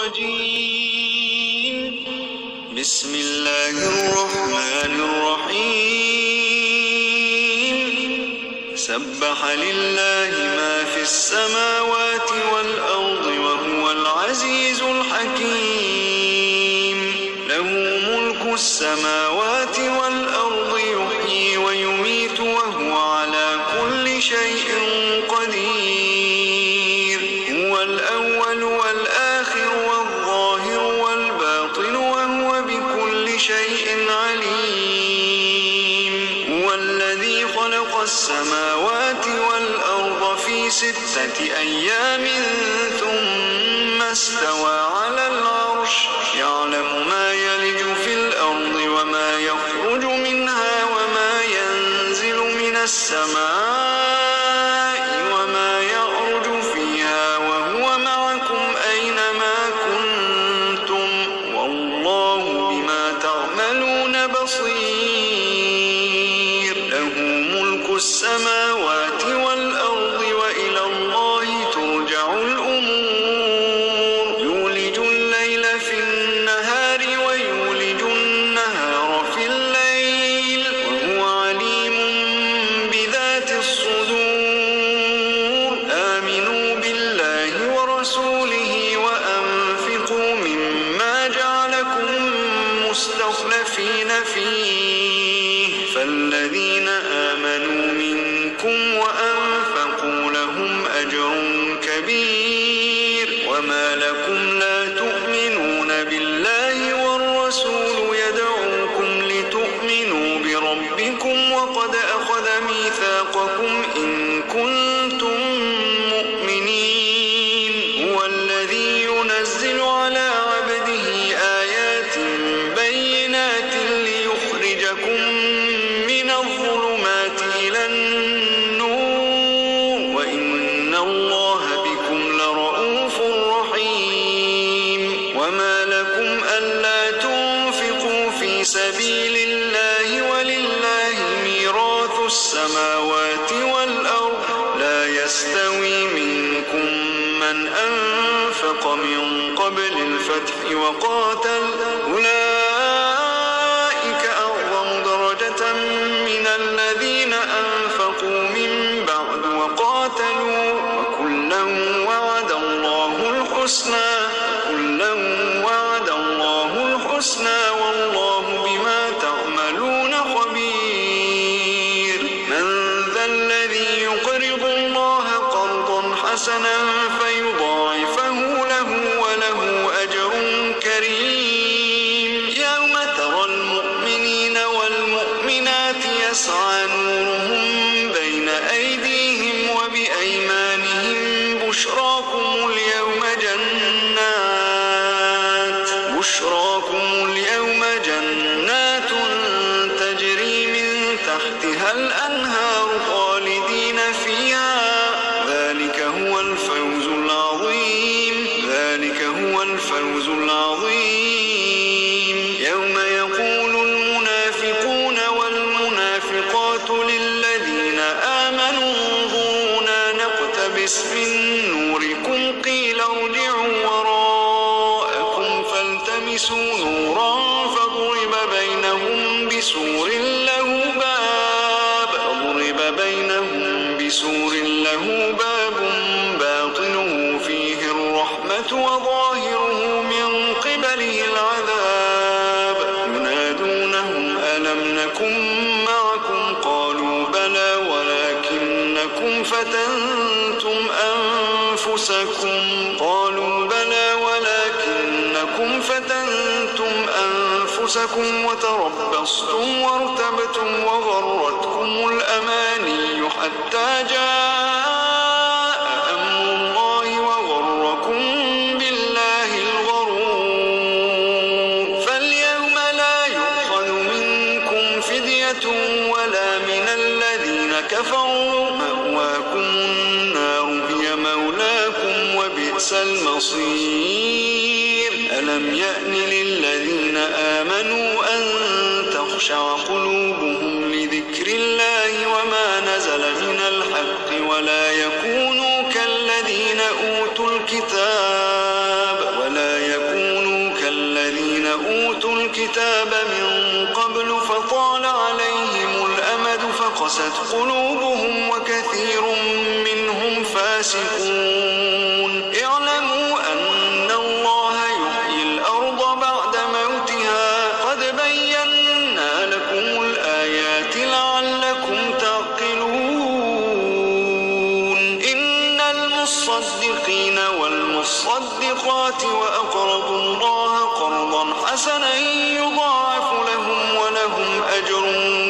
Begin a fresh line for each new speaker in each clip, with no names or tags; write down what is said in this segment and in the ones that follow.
الرجيم. بسم الله الرحمن الرحيم. سبح لله ما في السماوات والأرض وهو العزيز الحكيم. له ملك السماوات والأرض يحيي ويميت وهو على كل شيء قدير. هو الأول والآخر والظاهر والباطن وهو بكل شيء عليم. هو الذي خلق السماوات والأرض في 6 أيام ثم استوى على العرش. يعلم ما يلج في الأرض وما يخرج منها وما ينزل من السماء وما يعرج فيها وهو معكم أينما كنتم والله بما تعملون بصير. له ملك السماوات والأرض وإلى الله ترجع الأمور. يولج الليل في النهار ويولج النهار في الليل وهو عليم بذات الصدور. آمنوا بالله ورسوله وأنفقوا مما جعلكم مستخلفين فيه. فالذين آمنوا منكم وأنفقوا لهم أجر كبير. وما لكم لا تؤمنون بالله والرسول يدعوكم لتؤمنوا بربكم وقد أخذ ميثاقكم إن كنتم مؤمنين. هو الذي ينزل على عبده آيات بينات ليخرجكم من الظلمات إلى النور وإن الله بكم لرؤوف رحيم. وما لكم ألا تنفقوا في سبيل الله ولله ميراث السماوات والأرض. لا يستوي منكم من أنفق من قبل الفتح وقاتل. أولئك أعظم درجة من الذين أنفقوا من بعد وقاتلوا وكلا وعد الله الحسنى والله بما تعملون خبير. من ذا الذي يقرض الله قرضا حسنا فيضاعفه له وله أجر كريم. يوم ترى المؤمنين والمؤمنات يسعى نورهم بين أيديهم وبأيمانهم. بشراكم اليوم جنات تجري من تحتها الأنهار خالدين فيها. ذلك هو الفوز العظيم. يوم يقول المنافقون والمنافقات للذين آمنوا انظرونا نقتبس من نوركم قيل ارجعوا وراءكم فالتمسوا نورا فضرب بينهم بسور له باب باطنه فيه الرحمة وظاهره من قبله العذاب. ينادونهم ألم نكن معكم قالوا بلى ولكنكم فتنتم أنفسكم وتربصتم وارتبتم وغرتكم الأماني حتى جاء أمر الله وغركم بالله الغرور. فاليوم لا يؤخذ منكم فدية ولا من الذين كفروا. مأواكم النار هي مولاكم وبئس المصير. ألم يأن للذين آمنوا أن تخشع قلوبهم لذكر الله وما نزل من الحق ولا يكونوا كالذين أوتوا الكتاب الكتاب من قبل فطال عليهم الأمد فقست قلوبهم وكثير منهم فاسقون. اعلموا أن الله يحيي الأرض بعد موتها قد بينا لكم الآيات لعلكم تعقلون. إن المصدقين والمصدقات وأقرضوا الله قرضا حسنا يضاعف لهم ولهم أجر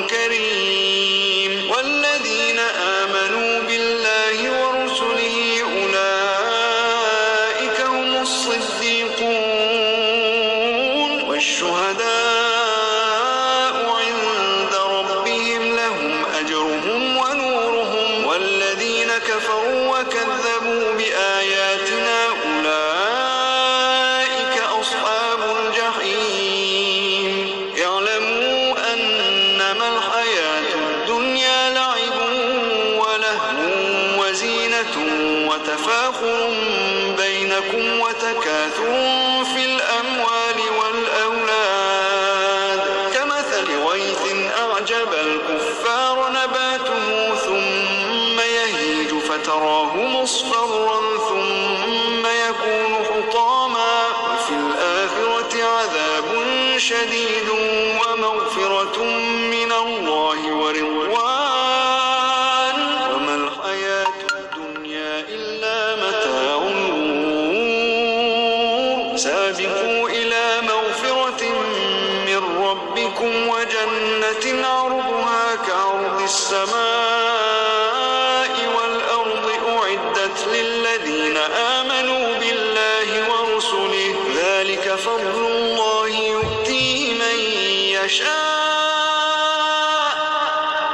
كريم. والذين آمنوا بالله ورسله أولئك هم الصديقون والشهداء عند ربهم لهم أجرهم ونورهم. والذين كفروا وكذبوا بآياتنا أولئك أصحاب الجحيم. اعلموا أنما الحياة الدنيا لعب ولهو وزينة وتفاخر بينكم وتكاثر في الأموال والأولاد كمثل غيث أعجب الكفار نباته ثم يهيج فتراه مصفرا ثم يكون حطاما وفي الآخرة عذاب شديد ومغفرة من الله ورضوان وما الحياة الدنيا إلا متاع الغرور. سابقوا إلى مغفرة من ربكم وجنة عرضها كعرض السماء والأرض أعدت للذين آمنوا بالله ورسله ذلك فضل الله يؤتيه من يشاء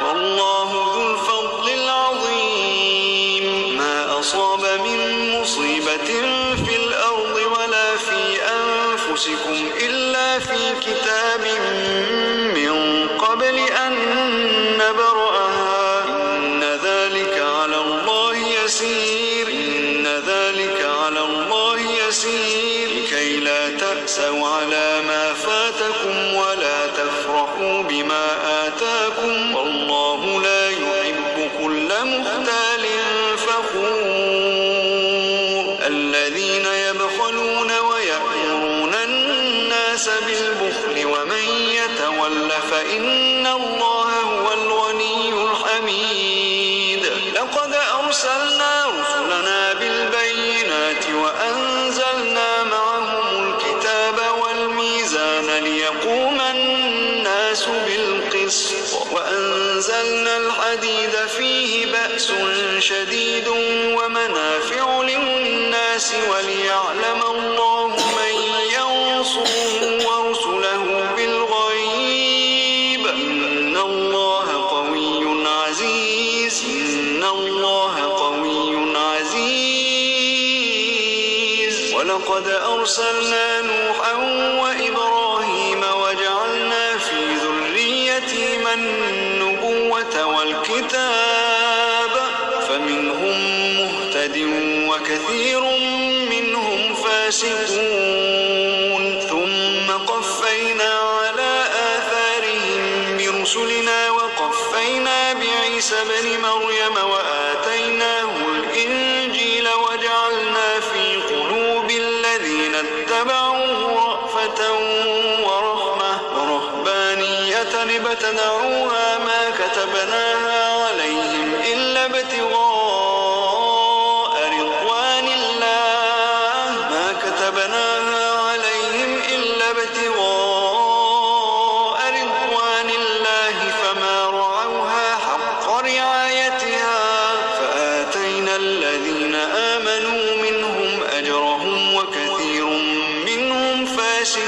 والله ذو الفضل العظيم. ما أصاب من مصيبة في الأرض ولا في أنفسكم إلا في كتاب من قبل أن نبرأها إن ذلك على الله يسير. لكي لا تأسوا على ما فاتكم ولا تفرحوا بما آتاكم والله لا يحب كل مختال فخور. الذين يبخلون ويأمرون الناس بالبخل ومن يتول فإن الله هو الغني الحميد. لقد أرسلنا رسلنا بالبينات وأنزلنا معهم الكتاب والميزان ليقوم الناس بالقسط وأنزلنا الحديد فيه بأس شديد ومنافع للناس وليعلم الله من ينصره ورسله بالغيب إن الله قوي عزيز. ولقد أرسلنا نوحا وإبراهيم وجعلنا في ذريتهما النبوة والكتاب فمنهم مهتد وكثير منهم فاسقون. ثم قفينا على آثارهم برسلنا وقفينا بعيسى بن مريم وآتيناه الإنجيل وجعلنا في قلوب الذين اتبعوه رأفة ورحمة ورهبانية ابتدعوها ما كتبناها عليهم إلا ابتغاء رضوان الله فما رعوها حق رعايتها فآتينا الذين آمنوا منهم أجرهم وكثير منهم فاسقون.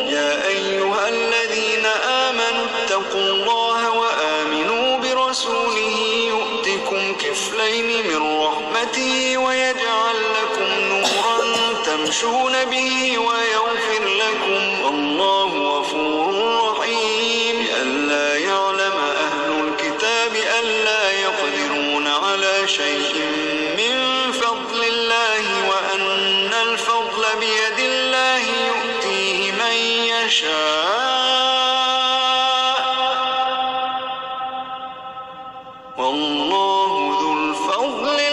يا أيها الذين آمنوا اتقوا الله وآمنوا برسوله يؤتكم كفلين من رحمته ويجعل لكم نورا تمشون به ويغفر لكم والله غفور رحيم. ألا يعلم أهل الكتاب ألا يقدرون على شيء من فضل الله وأن الفضل بيد الله يؤتيه يشاء والله ذو الفضل